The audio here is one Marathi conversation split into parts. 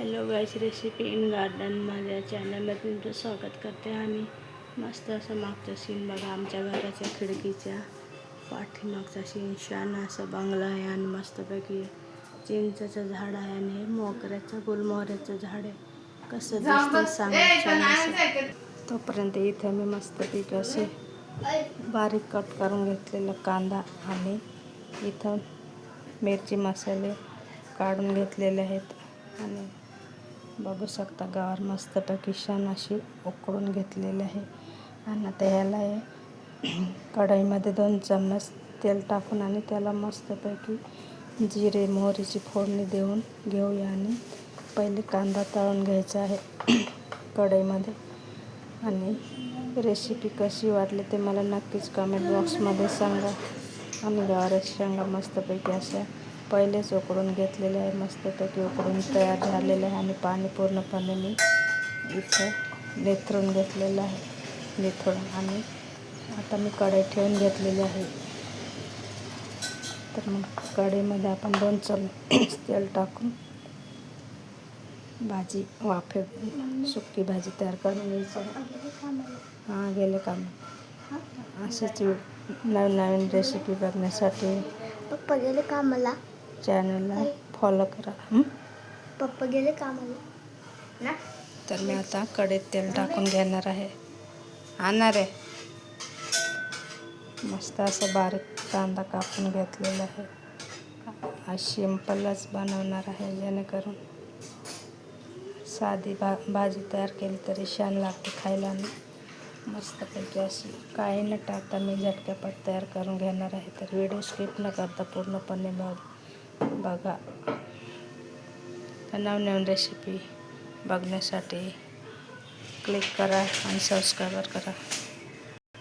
Hello guys, recipe in garden माझ्या चॅनलला तुमचं स्वागत करते. आणि मस्त असं मागचा सीन बघा. आमच्या घराच्या खिडकीच्या पाठीमागचा सीन छान असं बंगला आहे आणि मस्तपैकी चिंचेचं झाड आहे आणि मोगऱ्याचं गुलमोहराचं झाड आहे. कसं दिसतंय सांगा. तोपर्यंत इथे मी मस्तपैकी असे बारीक कट करून घेतलेला कांदा आणि इथं मिरची मसाले काढून घेतलेले आहेत आणि बघू शकता गवार मस्तपैकी छान अशी उकळून घेतलेली आहे. आणि आता ह्याला कढईमध्ये 2 चम्मच तेल टाकून आणि त्याला मस्तपैकी जिरे मोहरीची फोडणी देऊन घेऊया. आणि पहिले कांदा तळून घ्यायचा आहे कढईमध्ये. आणि रेसिपी कशी वाटली ते मला नक्कीच कमेंट बॉक्समध्ये सांगा. आणि गवाराच्या शेंगा मस्तपैकी अशा पहिलेच उकडून घेतलेले आहे. मस्तपैकी उकडून तयार झालेले आहे आणि पाणी पूर्णपणे मी इथं निथरून घेतलेलं आहे आणि आता मी कढई ठेवून घेतलेली आहे. तर मग कढईमध्ये आपण 2 चमचे तेल टाकून भाजी सुकी भाजी तयार करून घ्यायची. हां, गेले काम. असेच नवीन रेसिपी बघण्यासाठी पप्पा गेले कामाला. चॅनलला फॉलो करा. पप्पा गेले कामाला ना. तर मी आता कढईत तेल टाकून घेणार आहे. आणणार आहे. मस्त असं बारीक कांदा कापून घेतलेला आहे. आज सिंपलच बनवणार आहे, जेणेकरून साधी भाजी तयार केली तरी छान लागते खायला. आणि मस्तपैकी अशी काही न टाकता मी झटक्यापट तयार करून घेणार आहे. तर व्हिडिओ स्किप न करता पूर्णपणे बघा. नवनवीन रेसिपी बघण्यासाठी क्लिक करा आणि सबस्क्राईब करा.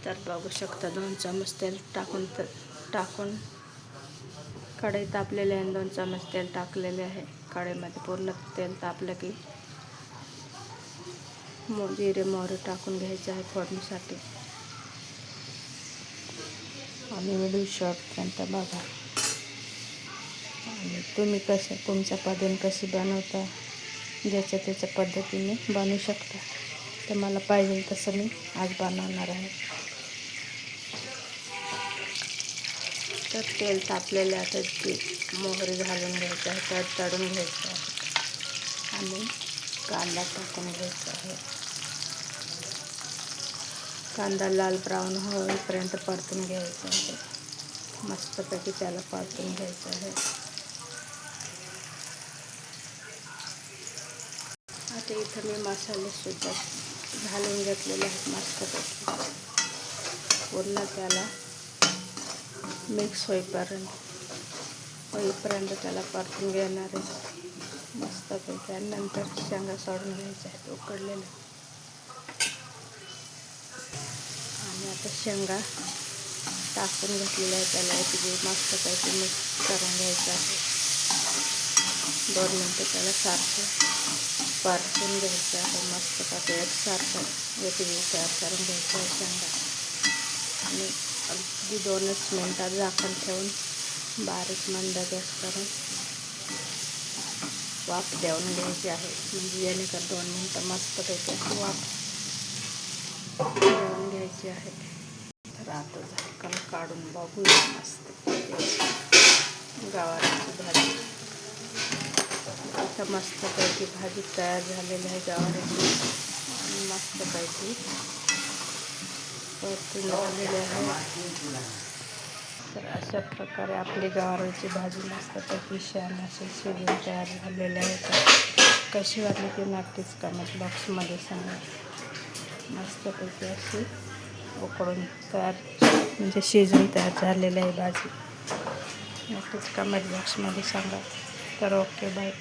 तर बघू शकता 2 चमच तेल टाकून कढई तापलेले आहे. 2 चमच तेल टाकलेले आहे कढईमध्ये. पूर्ण तेल तापलं की जिरे मोहरी टाकून घ्यायचे आहे फोडणीसाठी. आणि व्हिडिओ शॉर्टपर्यंत बघा. आणि तुम्ही तुमच्या पद्धतीने कशी बनवता, ज्याच्या त्याच्या पद्धतीने बनवू शकता. तर मला पाहिजे तसं मी आज बनवणार आहे. तर तेल तापलेले आता ती मोहरी घालून घ्यायचं आहे, तळून घ्यायचं आहे आणि कांदा टाकून घ्यायचा आहे. कांदा लाल ब्राऊन होईपर्यंत परतून घ्यायचा आहे. मस्तपैकी त्याला परतून घ्यायचं आहे. आता इथं मी मसाले सुद्धा घालून घेतलेले आहेत. मस्तपैकी पूर्ण त्याला मिक्स होईपर्यंत त्याला परतून घेणार आहे मस्तपैकी. आणि नंतर शेंगा सोडून घ्यायच्या आहेत उकडलेल्या. आणि आता शेंगा टाकून घेतलेल्या आहे. त्याला मस्तपैकी मिक्स करून घ्यायचं आहे. 2 मिनटं त्याला सारखं परतून घ्यायचं आहे. मस्तपैकी एकसारखं तयार करून घ्यायचं आहे शेंगा. आणि अगदी 2च मिनटात झाकण ठेवून बारीक मंद गॅस करून वाफ देऊन घ्यायची आहे. म्हणजे जेणेकरून 2 मिनटं मस्तपैकी अशी वाफ देऊन घ्यायची आहे. तर आता झाकण काढून बघूया. मस्त गवाराची भाजी. आता मस्तपैकी भाजी तयार झालेली आहे गवाराची. मस्तपैकी परतून झालेली आहे. तर अशा प्रकारे आपली गवाराची भाजी मस्तपैकी छान अशी शिजून तयार झालेली आहे. तर कशी वाटली ती नक्कीच कमेंट बॉक्समध्ये सांगा. मस्तपैकी अशी उकळून म्हणजे शिजून तयार झालेली आहे भाजी. नक्कीच कमेंट बॉक्समध्ये सांगा. तर ओके, बाय.